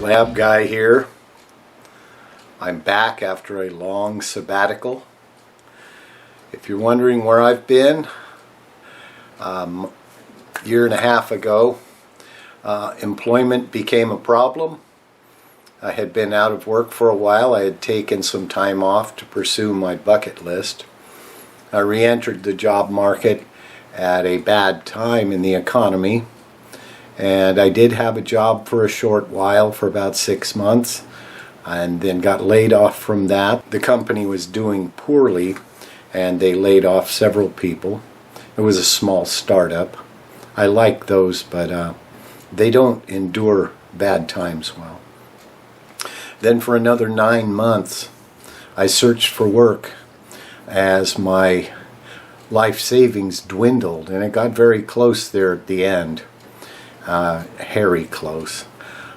Lab Guy here. I'm back after a long sabbatical. If you're wondering where I've been, year and a half ago, employment became a problem. I had been out of work for a while. I had taken some time off to pursue my bucket list. I re-entered the job market at a bad time in the economy, and I did have a job for a short while, for about 6 months, and then got laid off from that. The company was doing poorly, and they laid off several people. It was a small startup. I like those, but they don't endure bad times well. Then for another 9 months, I searched for work as my life savings dwindled, and it got very close there at the end. Hairy close.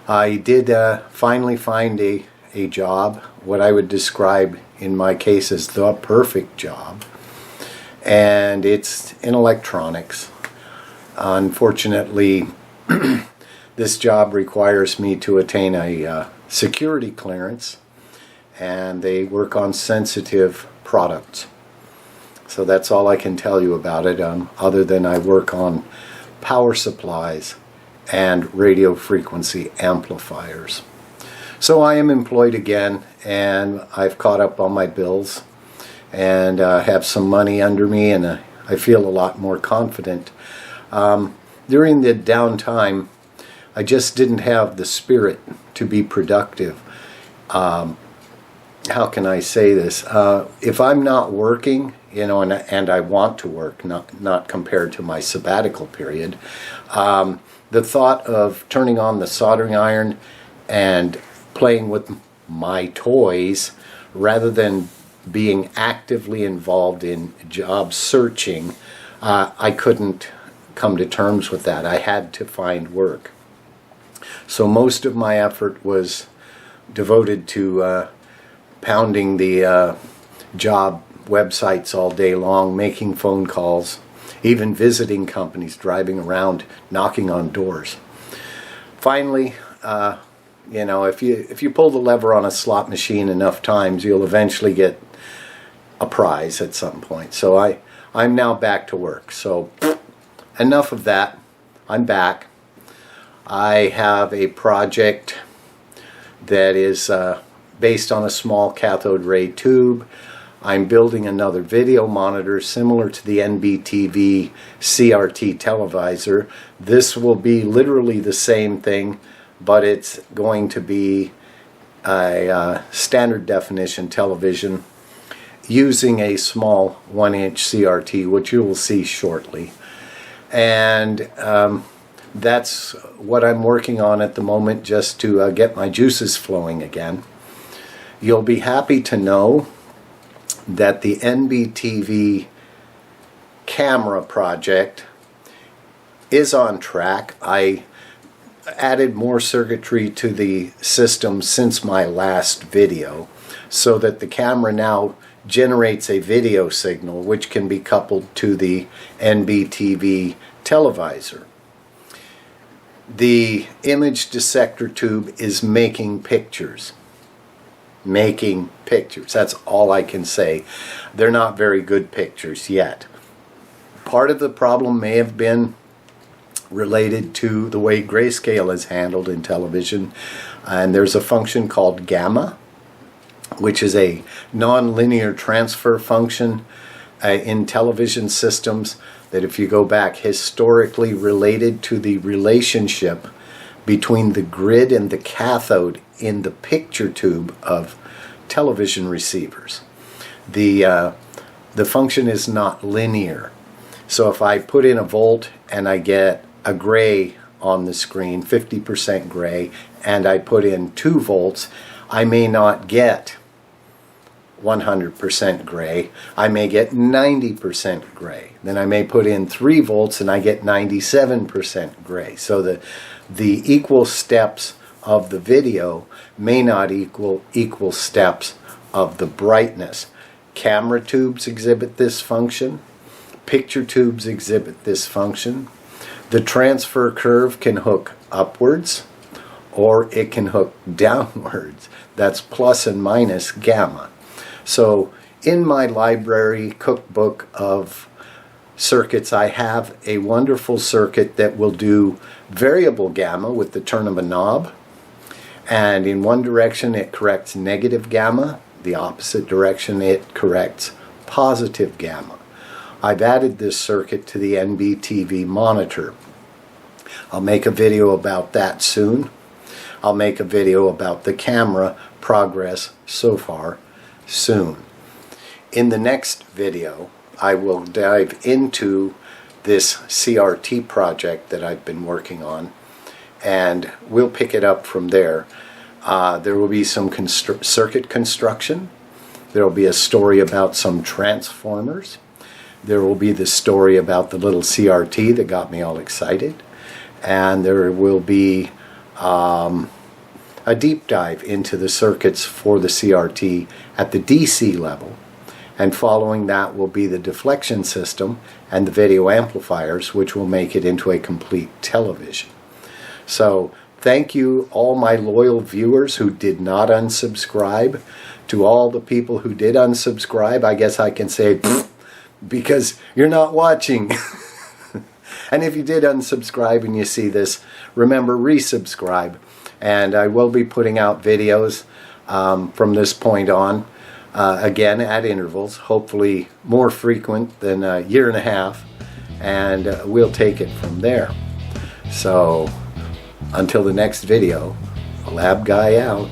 I did finally find a job, what I would describe in my case as the perfect job, and it's in electronics. Unfortunately, this job requires me to attain a security clearance, and they work on sensitive products. So that's all I can tell you about it, other than I work on power supplies and radio frequency amplifiers. So I am employed again, and I've caught up on my bills and have some money under me, and I feel a lot more confident. During the downtime, I just didn't have the spirit to be productive. How can I say this? If I'm not working, and I want to work, not compared to my sabbatical period, the thought of turning on the soldering iron and playing with my toys rather than being actively involved in job searching, I couldn't come to terms with that. I had to find work. So most of my effort was devoted to pounding the job websites all day long, making phone calls, even visiting companies, driving around, knocking on doors. Finally, if you pull the lever on a slot machine enough times, you'll eventually get a prize at some point. So I'm now back to work. So enough of that. I'm back. I have a project that is based on a small cathode ray tube. I'm building another video monitor similar to the NBTV CRT televisor. This will be literally the same thing, but it's going to be a standard definition television using a small 1-inch CRT, which you will see shortly. And that's what I'm working on at the moment, just to get my juices flowing again. You'll be happy to know that the NBTV camera project is on track. I added more circuitry to the system since my last video, so that the camera now generates a video signal which can be coupled to the NBTV televisor. The image dissector tube is making pictures. Making pictures. That's all I can say. They're not very good pictures yet. Part of the problem may have been related to the way grayscale is handled in television, and there's a function called gamma, which is a non-linear transfer function in television systems that, if you go back historically, related to the relationship between the grid and the cathode in the picture tube of television receivers. The function is not linear. So if I put in a volt and I get a gray on the screen, 50% gray, and I put in 2 volts, I may not get 100% gray. I may get 90% gray. Then I may put in 3 volts and I get 97% gray. So the equal steps of the video may not equal steps of the brightness. Camera tubes exhibit this function. Picture tubes exhibit this function. The transfer curve can hook upwards or it can hook downwards. That's plus and minus gamma. So in my library cookbook of circuits, I have a wonderful circuit that will do variable gamma with the turn of a knob. And in one direction it corrects negative gamma, the opposite direction it corrects positive gamma. I've added this circuit to the NBTV monitor. I'll make a video about that soon. I'll make a video about the camera progress so far soon. In the next video, I will dive into this CRT project that I've been working on, and we'll pick it up from there. There will be some circuit construction. There will be a story about some transformers. There will be the story about the little CRT that got me all excited. And there will be a deep dive into the circuits for the CRT at the DC level. And following that will be the deflection system and the video amplifiers, which will make it into a complete television. So thank you, all my loyal viewers who did not unsubscribe. To all the people who did unsubscribe, I guess I can say, because you're not watching. And if you did unsubscribe and you see this, remember, resubscribe. And I will be putting out videos from this point on, again at intervals, hopefully more frequent than a year and a half, and we'll take it from there. So until the next video, Lab Guy out.